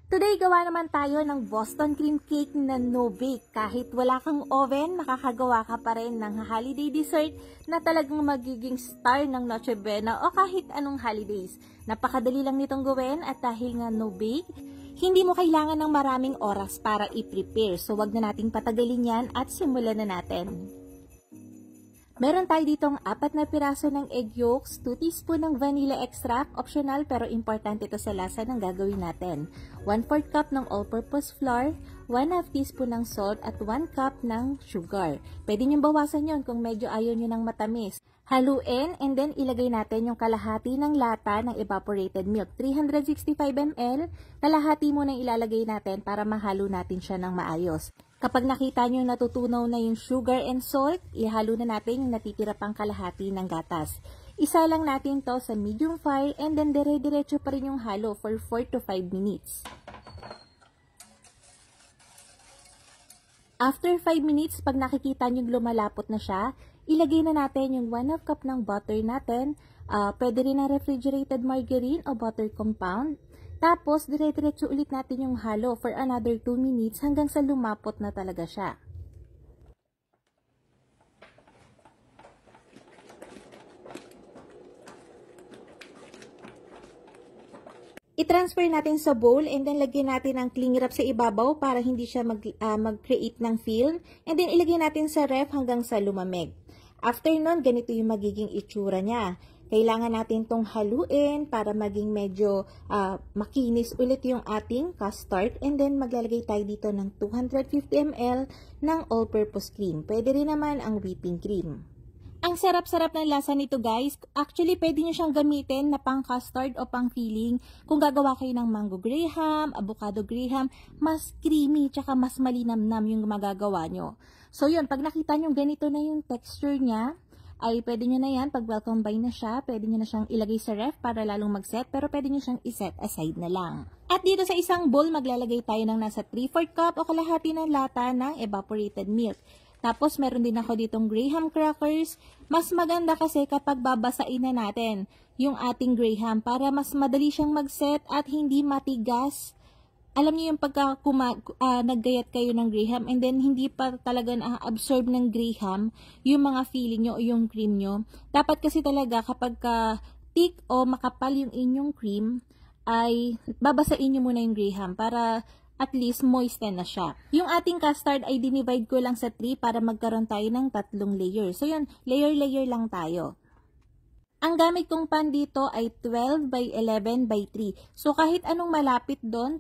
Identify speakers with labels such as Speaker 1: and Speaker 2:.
Speaker 1: Today, gawa naman tayo ng Boston cream cake na no bake. Kahit wala kang oven, makakagawa ka pa rin ng holiday dessert na talagang magiging star ng Noche Buena o kahit anong holidays. Napakadali lang nitong gawin at dahil nga no bake, hindi mo kailangan ng maraming oras para i-prepare. So, wag na nating patagalin yan at simulan na natin. Meron tayo ditong 4 na piraso ng egg yolks, 2 teaspoon ng vanilla extract, optional pero importante ito sa lasa ng gagawin natin. 1/4 cup ng all-purpose flour, 1/2 teaspoon ng salt at 1 cup ng sugar. Pwede nyo bawasan yon kung medyo ayaw nyo ng matamis. Haluin and then ilagay natin yung kalahati ng lata ng evaporated milk. 365 ml, kalahati mo nang ilalagay natin para mahalo natin siya ng maayos. Kapag nakita nyo natutunaw na yung sugar and salt, ihalo na natin yung natitira pang kalahati ng gatas. Isa lang natin to sa medium fire and then dire-diretso pa rin yung halo for 4 to 5 minutes. After 5 minutes, pag nakikita nyo lumalapot na siya, ilagay na natin yung 1/2 cup ng butter natin. Pwede rin na refrigerated margarine o butter compound. Tapos, dire-diretso ulit natin yung halo for another 2 minutes hanggang sa lumapot na talaga siya. I-transfer natin sa bowl and then lagyan natin ng cling wrap sa ibabaw para hindi siya mag-create ng film. And then ilagay natin sa ref hanggang sa lumamig. After nun, ganito yung magiging itsura niya. Kailangan natin tong haluin para maging medyo makinis ulit yung ating custard. And then maglalagay tayo dito ng 250 ml ng all-purpose cream. Pwede rin naman ang whipping cream. Ang sarap-sarap ng lasa nito guys. Actually, pwede nyo siyang gamitin na pang custard o pang filling. Kung gagawa kayo ng mango graham, avocado graham, mas creamy tsaka mas malinamnam yung magagawa nyo. So yun, pag nakita nyo ganito na yung texture niya, ay pwede nyo na yan, pag well-combine na siya, pwede nyo na siyang ilagay sa ref para lalong mag-set, pero pwede nyo siyang iset aside na lang. At dito sa isang bowl, maglalagay tayo ng nasa 3/4 cup o kalahati ng lata ng evaporated milk. Tapos, meron din ako ditong graham crackers. Mas maganda kasi kapag babasain na natin yung ating graham para mas madali siyang mag-set at hindi matigas. Alam niyo yung pagka naggayat kayo ng graham and then hindi pa talaga na-absorb ng graham yung mga filling nyo o yung cream nyo. Dapat kasi talaga kapag thick o makapal yung inyong cream ay babasain nyo muna yung graham para at least moisten na siya. Yung ating custard ay dinivide ko lang sa 3 para magkaroon tayo ng 3 layer. So yun, layer-layer lang tayo. Ang gamit kong pan dito ay 12 by 11 by 3. So kahit anong malapit doon,